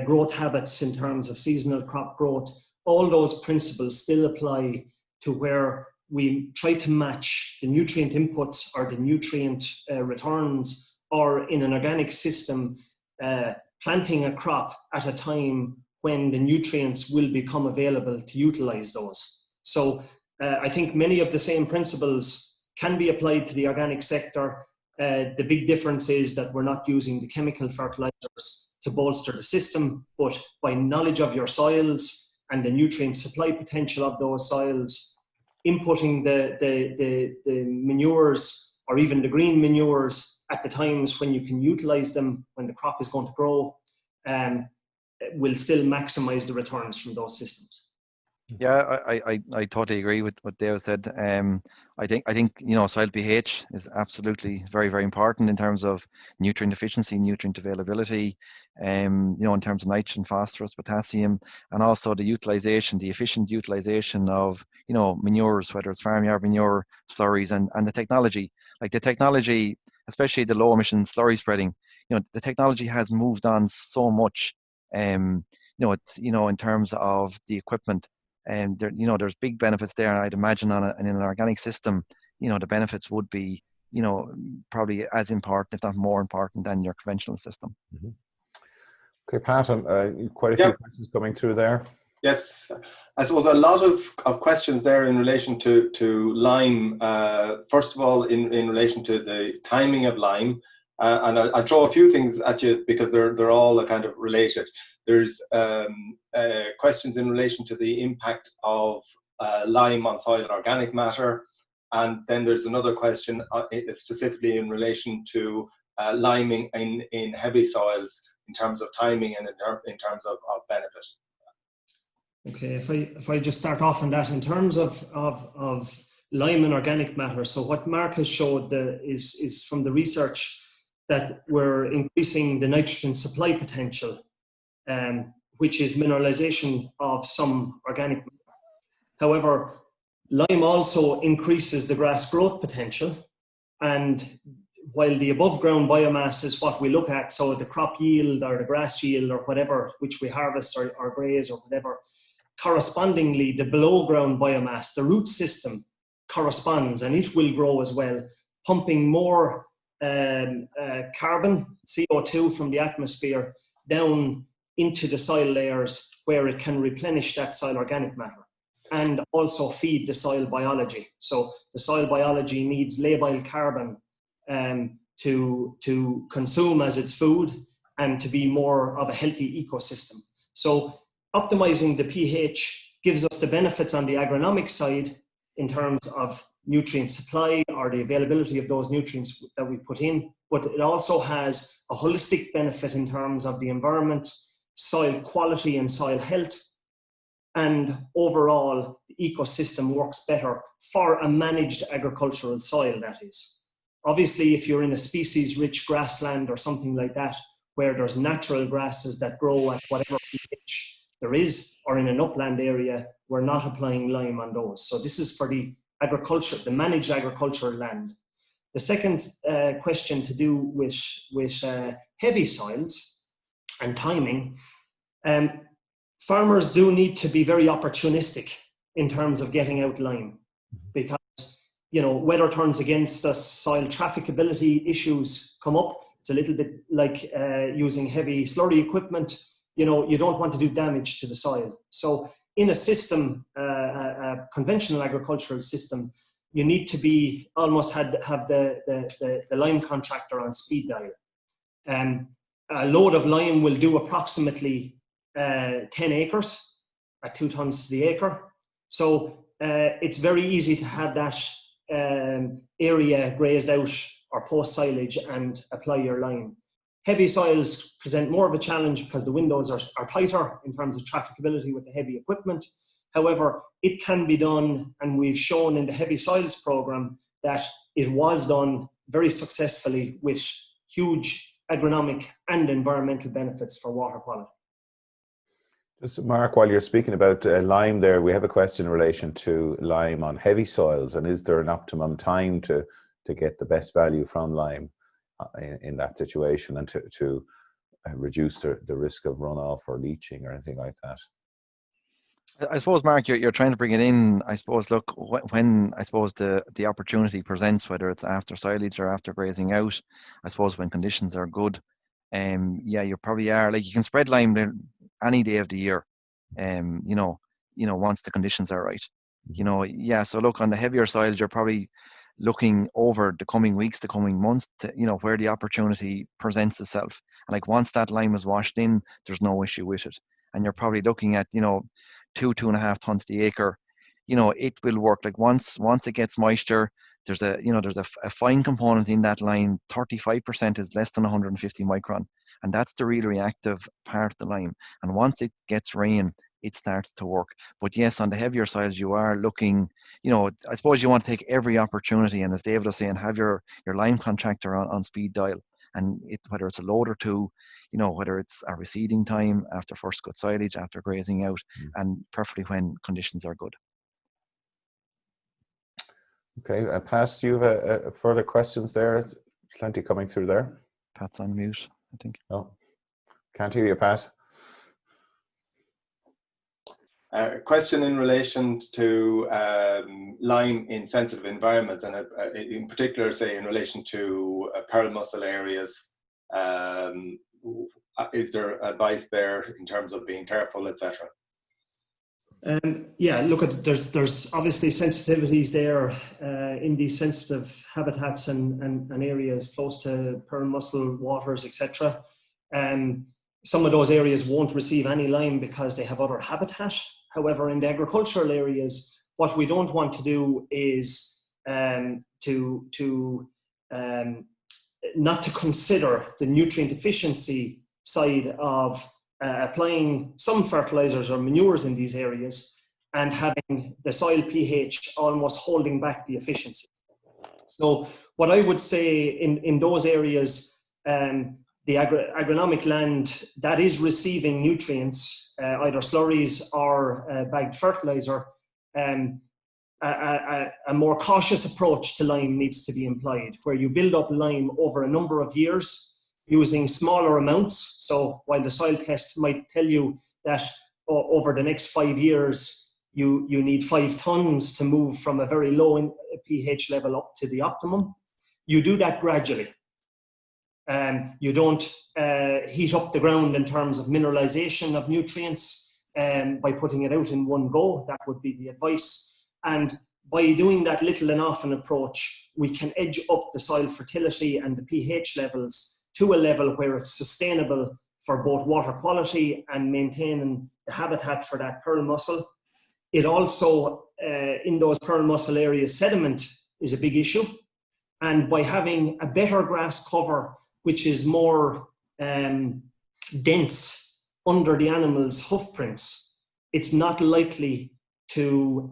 growth habits in terms of seasonal crop growth, all those principles still apply to where we try to match the nutrient inputs or the nutrient returns, or in an organic system, planting a crop at a time when the nutrients will become available to utilize those. So I think many of the same principles can be applied to the organic sector. The big difference is that we're not using the chemical fertilizers to bolster the system, but by knowledge of your soils and the nutrient supply potential of those soils, inputting the manures or even the green manures at the times when you can utilize them, when the crop is going to grow, will still maximize the returns from those systems. Yeah, I totally agree with what Dave said. I think soil pH is absolutely very, very important in terms of nutrient efficiency, nutrient availability, in terms of nitrogen, phosphorus, potassium, and also the efficient utilization of manures, whether it's farmyard manure, slurries, and the technology. Like the technology, especially the low emission slurry spreading, the technology has moved on so much. It's in terms of the equipment. And there's big benefits there, and I'd imagine in an organic system, the benefits would be, probably as important, if not more important, than your conventional system. Mm-hmm. Okay, Pat, quite a few questions coming through there. Yes, I suppose a lot of questions there in relation to lime. First of all, in relation to the timing of lime, and I'll throw a few things at you because they're all kind of related. There's questions in relation to the impact of lime on soil and organic matter. And then there's another question specifically in relation to liming in heavy soils in terms of timing and in terms of benefit. Okay, if I just start off on that, in terms of lime and organic matter, so what Mark has showed is from the research that we're increasing the nitrogen supply potential, which is mineralization of some organic matter. However, lime also increases the grass growth potential, and while the above ground biomass is what we look at, so the crop yield or the grass yield or whatever which we harvest or graze or whatever, correspondingly the below ground biomass, the root system, corresponds, and it will grow as well, pumping more carbon, CO2 from the atmosphere down into the soil layers where it can replenish that soil organic matter and also feed the soil biology. So the soil biology needs labile carbon to consume as its food and to be more of a healthy ecosystem. So optimizing the pH gives us the benefits on the agronomic side in terms of nutrient supply or the availability of those nutrients that we put in, but it also has a holistic benefit in terms of the environment, soil quality and soil health, and overall the ecosystem works better for a managed agricultural soil, that is. Obviously, if you're in a species-rich grassland or something like that, where there's natural grasses that grow at whatever pH there is, or in an upland area, we're not applying lime on those. So this is for the agriculture, the managed agricultural land. The second question to do with heavy soils and timing, farmers do need to be very opportunistic in terms of getting out lime, because weather turns against us, soil trafficability issues come up. It's a little bit like using heavy slurry equipment. You don't want to do damage to the soil. So in a system, a conventional agricultural system, you need to be almost have the lime contractor on speed dial. A load of lime will do approximately 10 acres at 2 tons to the acre. So it's very easy to have that area grazed out or post silage and apply your lime. Heavy soils present more of a challenge because the windows are tighter in terms of trafficability with the heavy equipment. However, it can be done, and we've shown in the Heavy Soils Programme that it was done very successfully with huge agronomic and environmental benefits for water quality. Just Mark, while you're speaking about lime there, we have a question in relation to lime on heavy soils, and is there an optimum time to get the best value from lime in that situation, and to reduce the risk of runoff or leaching or anything like that? I suppose, Mark, you're trying to bring it in. I suppose, look, when I suppose the opportunity presents, whether it's after silage or after grazing out, I suppose when conditions are good, yeah, you probably are, like, you can spread lime there any day of the year, once the conditions are right. Yeah, so look, on the heavier soils, you're probably looking over the coming weeks, the coming months, to, where the opportunity presents itself. And like, once that lime is washed in, there's no issue with it. And you're probably looking at, 2.5 tons to the acre. It will work. Like, once it gets moisture, there's a fine component in that lime. 35% is less than 150 micron. And that's the really reactive part of the lime. And once it gets rain, it starts to work. But yes, on the heavier soils, you are looking, I suppose you want to take every opportunity, and as David was saying, have your lime contractor on speed dial. And whether it's a load or two, whether it's a reseeding time, after first cut silage, after grazing out, and preferably when conditions are good. Okay, Pat, do you have further questions there? It's plenty coming through there. Pat's on mute, I think. No, can't hear you, Pat. A question in relation to lime in sensitive environments, and in particular, say, in relation to pearl mussel areas. Is there advice there in terms of being careful, etc.? Yeah, look, there's obviously sensitivities there in these sensitive habitats and areas close to pearl mussel waters, etc. Some of those areas won't receive any lime because they have other habitat. However, in the agricultural areas, what we don't want to do is not to consider the nutrient efficiency side of applying some fertilizers or manures in these areas and having the soil pH almost holding back the efficiency. So what I would say in those areas, the agronomic land that is receiving nutrients, either slurries or bagged fertilizer, a more cautious approach to lime needs to be employed, where you build up lime over a number of years using smaller amounts. So while the soil test might tell you that over the next 5 years, you need 5 tons to move from a very low pH level up to the optimum, you do that gradually. You don't heat up the ground in terms of mineralization of nutrients by putting it out in one go. That would be the advice. And by doing that little and often approach, we can edge up the soil fertility and the pH levels to a level where it's sustainable for both water quality and maintaining the habitat for that pearl mussel. It also, in those pearl mussel areas, sediment is a big issue. And by having a better grass cover, which is more dense under the animal's hoof prints, it's not likely to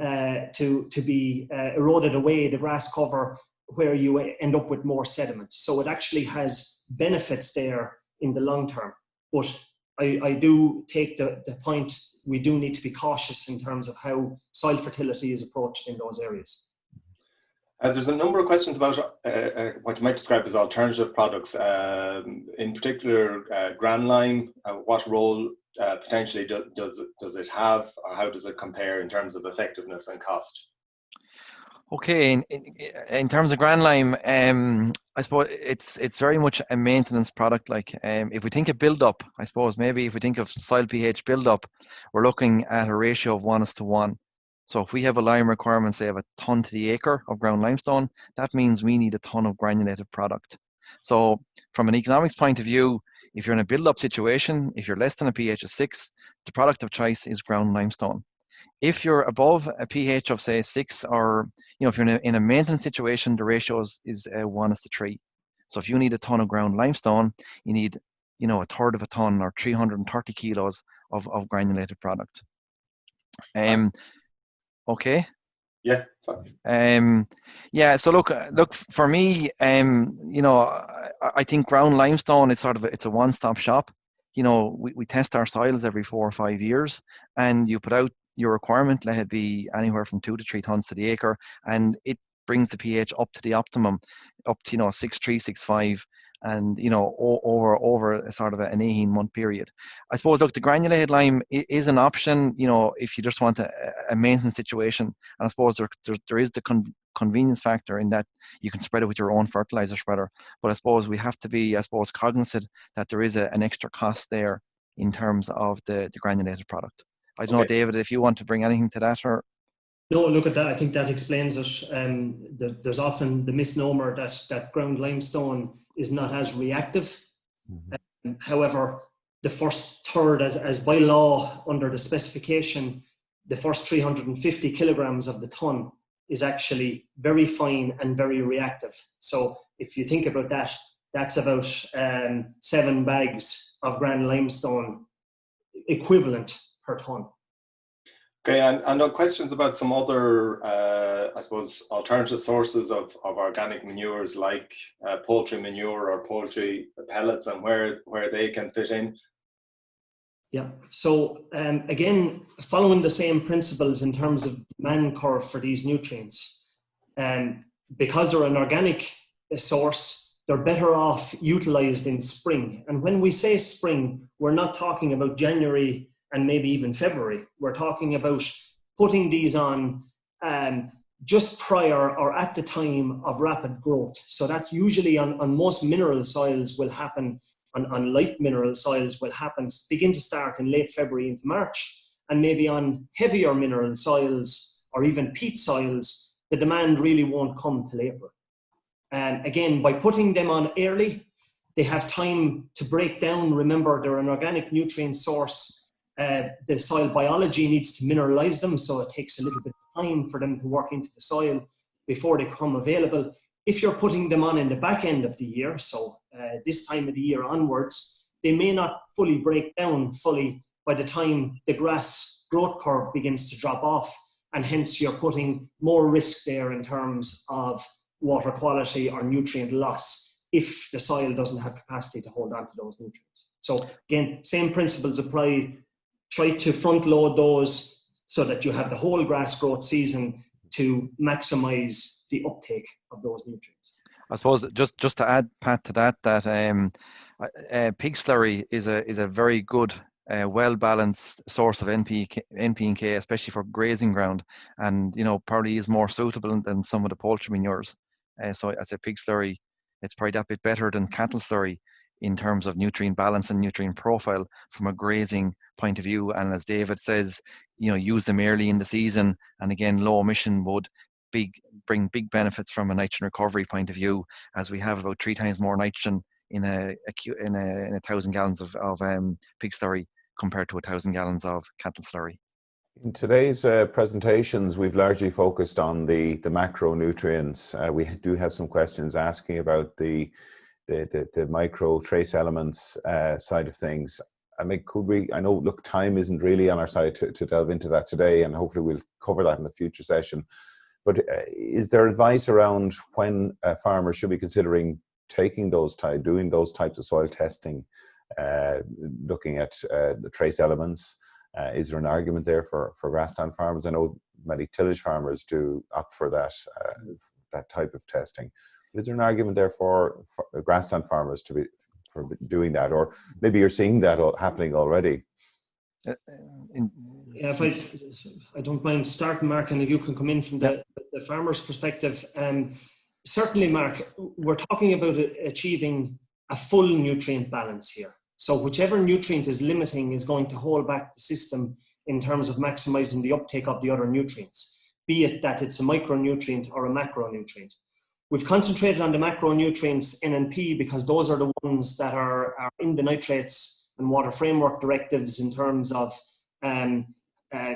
be eroded away, the grass cover, where you end up with more sediment. So it actually has benefits there in the long term. But I do take the point, we do need to be cautious in terms of how soil fertility is approached in those areas. There's a number of questions about what you might describe as alternative products, in particular Grand Lime. What role potentially does it have, or how does it compare in terms of effectiveness and cost? Okay, in terms of Grand Lime, I suppose it's very much a maintenance product. Like if we think of build-up, I suppose maybe if we think of soil pH build-up, we're looking at a ratio of 1:1. So if we have a lime requirement, say of a ton to the acre of ground limestone, that means we need a ton of granulated product. So from an economics point of view, if you're in a build-up situation, if you're less than a pH of 6, the product of choice is ground limestone. If you're above a pH of say 6, or if you're in a maintenance situation, the ratio is 1:3. So if you need a ton of ground limestone, you need a third of a ton, or 330 kilos of granulated product. Okay. Yeah. Yeah. So look for me, I think ground limestone is it's a one-stop shop. We test our soils every 4 or 5 years, and you put out your requirement. Let it be anywhere from 2 to 3 tons to the acre, and it brings the pH up to the optimum, up to 6.3, 6.5, and over a sort of an 18-month period. I suppose, look, the granulated lime is an option, if you just want a maintenance situation. And I suppose there is the convenience factor in that you can spread it with your own fertilizer spreader. But I suppose we have to be, cognizant that there is an extra cost there in terms of the granulated product. I don't know, David, if you want to bring anything to that, or... No, look at that. I think that explains it. There's often the misnomer that ground limestone is not as reactive. Mm-hmm. However, the first third, as by law under the specification, the first 350 kilograms of the ton is actually very fine and very reactive. So if you think about that, that's about 7 bags of ground limestone equivalent per ton. Okay, and questions about some other, alternative sources of organic manures, like poultry manure or poultry pellets, and where they can fit in? Yeah, so again, following the same principles in terms of demand curve for these nutrients, because they're an organic source, they're better off utilized in spring. And when we say spring, we're not talking about January and maybe even February. We're talking about putting these on just prior or at the time of rapid growth. So that usually on most mineral soils will happen, on light mineral soils will begin to start in late February into March. And maybe on heavier mineral soils or even peat soils, the demand really won't come till April. And again, by putting them on early, they have time to break down. Remember, they're an organic nutrient source. The soil biology needs to mineralize them, so it takes a little bit of time for them to work into the soil before they become available. If you're putting them on in the back end of the year, so this time of the year onwards, they may not fully break down by the time the grass growth curve begins to drop off, and hence you're putting more risk there in terms of water quality or nutrient loss if the soil doesn't have capacity to hold on to those nutrients. So again, same principles apply. Try to front load those so that you have the whole grass growth season to maximize the uptake of those nutrients. I suppose just to add, Pat, to that pig slurry is a very good, well-balanced source of NP and K, especially for grazing ground, and probably is more suitable than some of the poultry manures. So as a pig slurry, it's probably that bit better than cattle slurry in terms of nutrient balance and nutrient profile from a grazing point of view. And as David says, use them early in the season, and again, low emission would bring big benefits from a nitrogen recovery point of view, as we have about 3 times more nitrogen in a 1,000 gallons of pig slurry compared to 1,000 gallons of cattle slurry. In today's presentations, we've largely focused on the macronutrients. We do have some questions asking about the micro trace elements side of things. I mean, I know, look, time isn't really on our side to delve into that today, and hopefully we'll cover that in a future session. But is there advice around when farmers should be considering doing those types of soil testing, looking at the trace elements? Is there an argument there for grassland farmers? I know many tillage farmers do opt for that that type of testing. Is there an argument there for grassland farmers for doing that, or maybe you're seeing that happening already? Yeah, if I don't mind starting, Mark, and if you can come in from the farmer's perspective. Certainly, Mark, we're talking about achieving a full nutrient balance here. So whichever nutrient is limiting is going to hold back the system in terms of maximizing the uptake of the other nutrients, be it that it's a micronutrient or a macronutrient. We've concentrated on the macronutrients N and P because those are the ones that are in the nitrates and water framework directives in terms of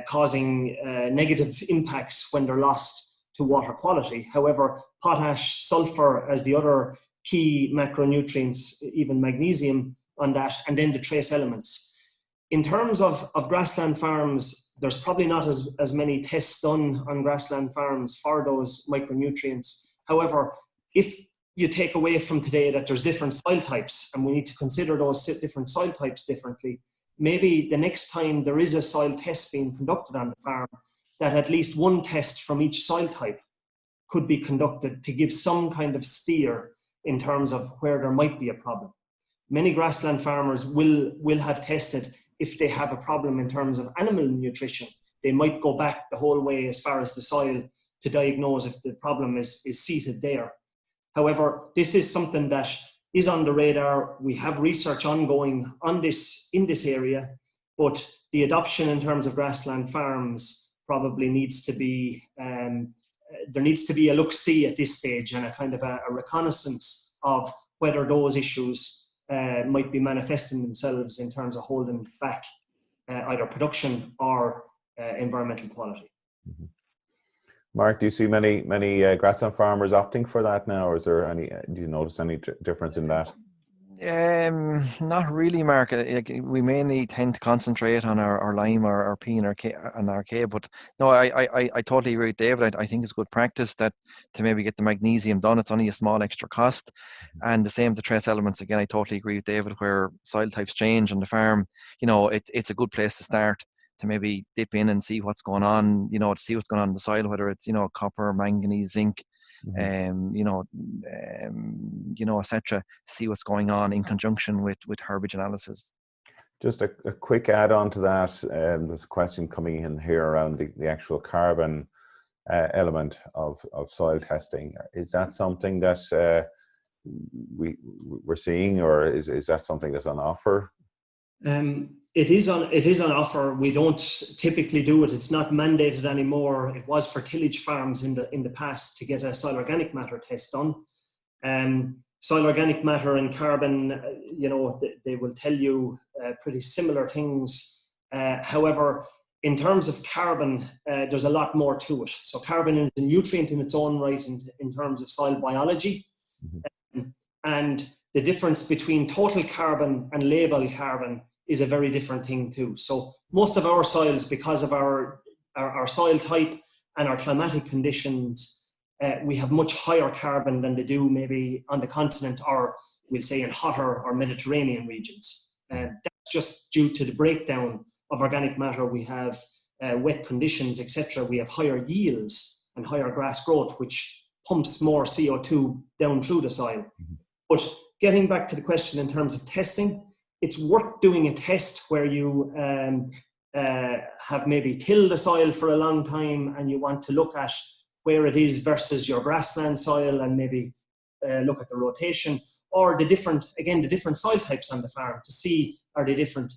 causing negative impacts when they're lost to water quality. However, potash, sulfur as the other key macronutrients, even magnesium on that, and then the trace elements. In terms of grassland farms, there's probably not as many tests done on grassland farms for those micronutrients. However, if you take away from today that there's different soil types and we need to consider those different soil types differently, maybe the next time there is a soil test being conducted on the farm, that at least one test from each soil type could be conducted to give some kind of steer in terms of where there might be a problem. Many grassland farmers will have tested if they have a problem in terms of animal nutrition. They might go back the whole way as far as the soil to diagnose if the problem is seated there. However, this is something that is on the radar. We have research ongoing on this in this area, but the adoption in terms of grassland farms probably needs to be, there needs to be a look-see at this stage and a kind of a reconnaissance of whether those issues might be manifesting themselves in terms of holding back either production or environmental quality. Mm-hmm. Mark, do you see many grassland farmers opting for that now, or is there any? Do you notice any difference in that? Not really, Mark. We mainly tend to concentrate on our lime, our P and our K. But no, I totally agree with David. I think it's good practice that to maybe get the magnesium done. It's only a small extra cost, and the same with the trace elements. Again, I totally agree with David. Where soil types change on the farm, it's a good place to start to maybe dip in and see what's going on. To see what's going on in the soil, whether it's copper, manganese, zinc. Etc. See what's going on in conjunction with herbage analysis. Just a quick add-on to that. There's a question coming in here around the actual carbon element of soil testing. Is that something that we're seeing, or is that something that's on offer? It is on offer. We don't typically do it. It's not mandated anymore. It was for tillage farms in the past to get a soil organic matter test done. Soil organic matter and carbon, they will tell you pretty similar things. However, in terms of carbon, there's a lot more to it. So carbon is a nutrient in its own right in terms of soil biology. Mm-hmm. And the difference between total carbon and label carbon is a very different thing too. So most of our soils, because of our soil type and our climatic conditions, we have much higher carbon than they do maybe on the continent, or we'll say in hotter or Mediterranean regions. That's just due to the breakdown of organic matter. We have wet conditions, etc. We have higher yields and higher grass growth, which pumps more CO2 down through the soil. Mm-hmm. But getting back to the question in terms of testing, it's worth doing a test where you have maybe tilled the soil for a long time and you want to look at where it is versus your grassland soil and maybe look at the rotation or the different soil types on the farm to see are they different.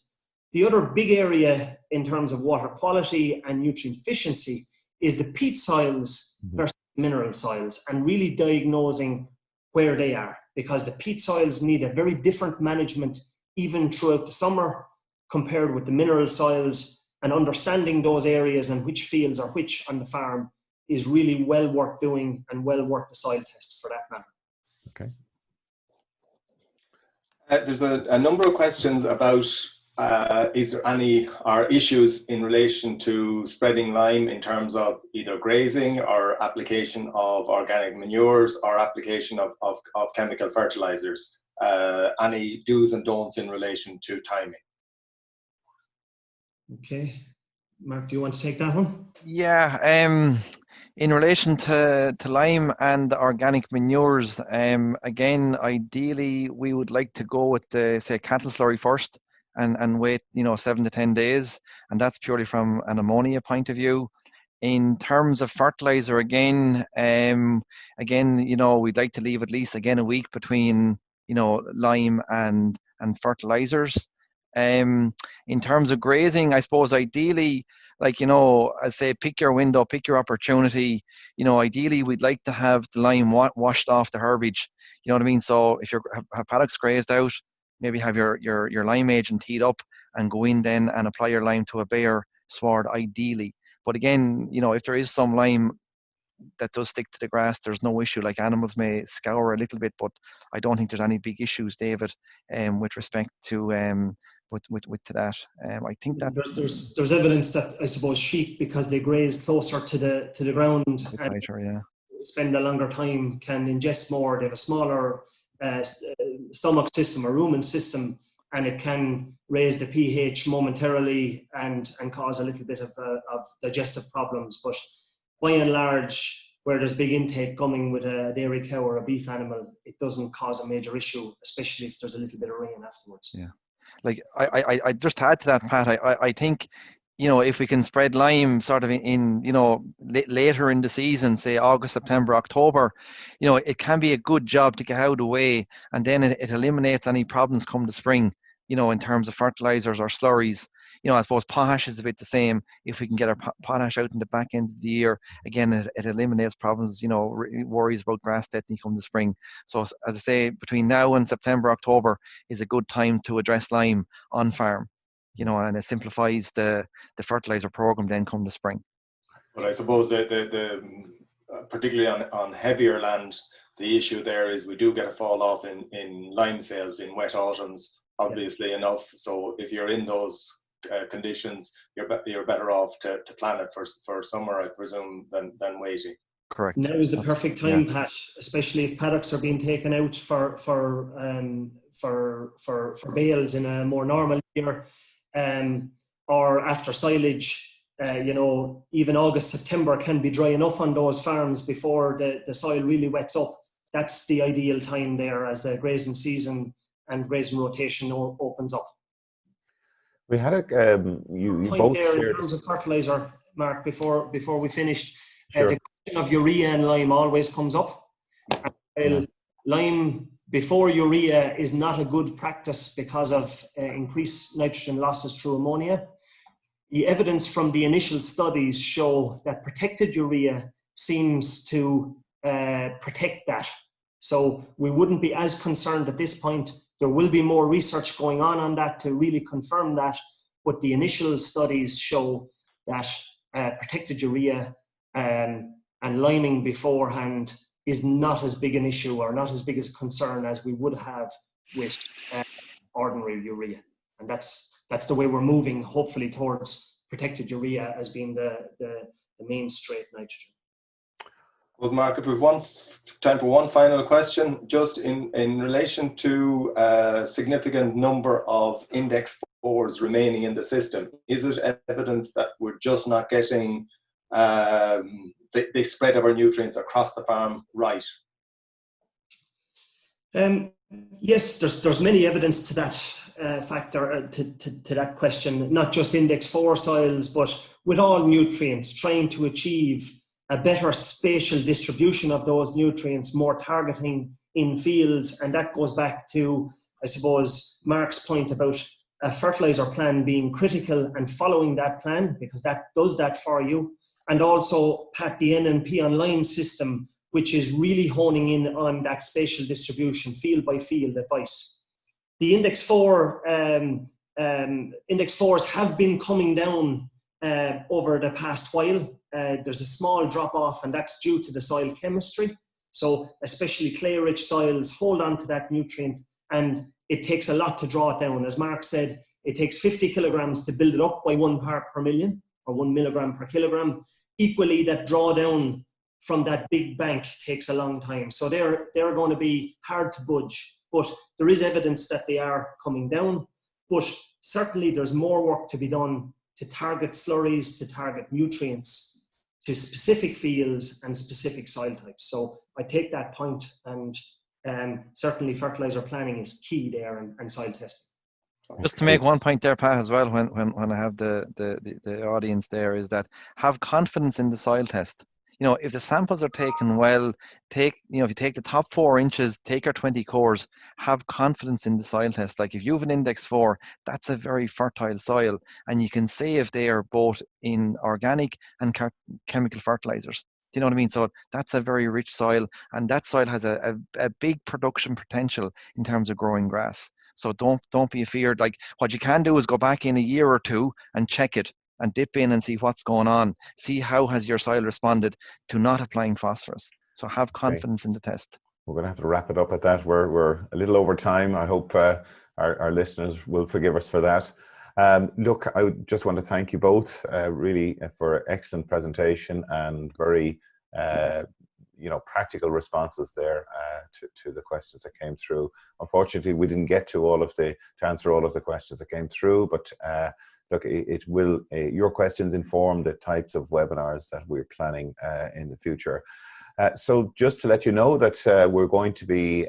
The other big area in terms of water quality and nutrient efficiency is the peat soils versus mineral soils, and really diagnosing where they are, because the peat soils need a very different management even throughout the summer compared with the mineral soils, and understanding those areas and which fields are which on the farm is really well worth doing and well worth the soil test for that matter. Okay. There's a number of questions about is there any issues in relation to spreading lime in terms of either grazing or application of organic manures or application of chemical fertilizers? Any do's and don'ts in relation to timing? Okay, Mark, do you want to take that one? Yeah, In relation to lime and the organic manures, again, ideally we would like to go with the, say, cattle slurry first and wait, 7 to 10 days, and that's purely from an ammonia point of view. In terms of fertilizer, again, we'd like to leave at least again a week between, lime and fertilizers. In terms of grazing, I suppose ideally, I say, pick your window, pick your opportunity. Ideally, we'd like to have the lime washed off the herbage. You know what I mean? So if you have paddocks grazed out, maybe have your lime agent teed up and go in then and apply your lime to a bare sward, ideally. But again, if there is some lime that does stick to the grass, there's no issue. Like, animals may scour a little bit, but I don't think there's any big issues, David, with respect to with that. I think that there's evidence that, I suppose, sheep, because they graze closer to the ground and tighter, spend a longer time, can ingest more. They have a smaller stomach system or rumen system, and it can raise the pH momentarily and cause a little bit of digestive problems. But by and large, where there's big intake coming with a dairy cow or a beef animal, it doesn't cause a major issue, especially if there's a little bit of rain afterwards. Yeah. Like, I just to add to that, Pat, I think, if we can spread lime sort of in later in the season, say August, September, October, it can be a good job to get out of the way, and then it eliminates any problems come the spring, in terms of fertilizers or slurries. I suppose potash is a bit the same. If we can get our potash out in the back end of the year, again, it eliminates problems, worries about grass death come the spring. So, as I say, between now and September, October is a good time to address lime on farm, and it simplifies the fertilizer program then come the spring. Well, I suppose the particularly on heavier land, the issue there is we do get a fall off in lime sales in wet autumns, obviously enough. So if you're in those conditions, you're better off to plan it for summer, I presume, than waiting. Correct. Now is the perfect time, Pat, especially if paddocks are being taken out for bales in a more normal year, or after silage. Even August, September can be dry enough on those farms before the soil really wets up. That's the ideal time there as the grazing season and grazing rotation opens up. We had you both shared in terms of fertilizer, Mark, before we finished. Sure. The question of urea and lime always comes up. Lime before urea is not a good practice because of increased nitrogen losses through ammonia. The evidence from the initial studies show that protected urea seems to protect that. So we wouldn't be as concerned at this point. There will be more research going on that to really confirm that, but the initial studies show that protected urea and liming beforehand is not as big an issue or not as big a concern as we would have with ordinary urea. And that's the way we're moving, hopefully, towards protected urea as being the main straight nitrogen. Well, Mark, if we've time for one final question, just in relation to a significant number of index 4s remaining in the system, is it evidence that we're just not getting the spread of our nutrients across the farm right? Yes, there's many evidence to that factor, to that question, not just index 4 soils, but with all nutrients, trying to achieve a better spatial distribution of those nutrients, more targeting in fields. And that goes back to, I suppose, Mark's point about a fertilizer plan being critical and following that plan, because that does that for you. And also, Pat, the N and P online system, which is really honing in on that spatial distribution, field by field advice. The index 4, index 4s have been coming down over the past while. There's a small drop off, and that's due to the soil chemistry. So especially clay-rich soils hold on to that nutrient, and it takes a lot to draw it down. As Mark said, it takes 50 kilograms to build it up by 1 part per million, or 1 milligram per kilogram. Equally, that drawdown from that big bank takes a long time. So they're going to be hard to budge, but there is evidence that they are coming down. But certainly there's more work to be done to target slurries, to target nutrients. to specific fields and specific soil types. So I take that point, and certainly fertilizer planning is key there, and soil testing. Just to make one point there, Pat, as well, when I have the audience there, is that have confidence in the soil test. You know, if the samples are taken well, if you take the top 4 inches, take your 20 cores, have confidence in the soil test. Like if you have an index 4, that's a very fertile soil, and you can say if they are both in organic and chemical fertilizers. Do you know what I mean? So that's a very rich soil, and that soil has a big production potential in terms of growing grass. So don't be afeared. Like what you can do is go back in a year or two and check it and dip in and see what's going on. See how has your soil responded to not applying phosphorus. So have confidence in the test. We're going to have to wrap it up at that. We're a little over time. I hope our listeners will forgive us for that. Look, I just want to thank you both really for excellent presentation and very practical responses there to the questions that came through. Unfortunately, we didn't get to answer all of the questions that came through, but look, it will, your questions inform the types of webinars that we're planning in the future. So just to let you know that we're going to be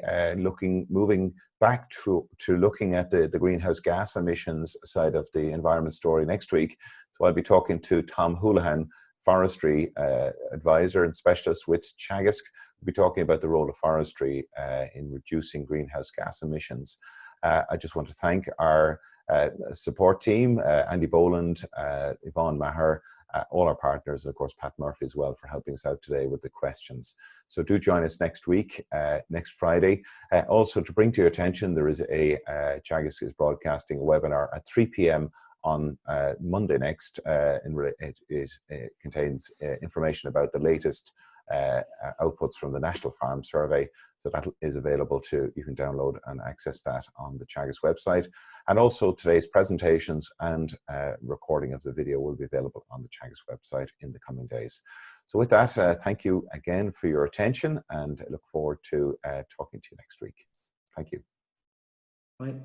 moving back to looking at the greenhouse gas emissions side of the environment story next week. So I'll be talking to Tom Houlihan, forestry advisor and specialist with Teagasc. We'll be talking about the role of forestry in reducing greenhouse gas emissions. I just want to thank our support team, Andy Boland, Yvonne Maher, all our partners, and of course Pat Murphy as well for helping us out today with the questions. So do join us next week, next Friday. Also to bring to your attention, there is Teagasc is broadcasting a webinar at 3 p.m. on Monday next. It contains information about the latest outputs from the National Farm Survey. So that is available you can download and access that on the Teagasc website. And also today's presentations and recording of the video will be available on the Teagasc website in the coming days. So with that, thank you again for your attention, and I look forward to talking to you next week. Thank you. Bye.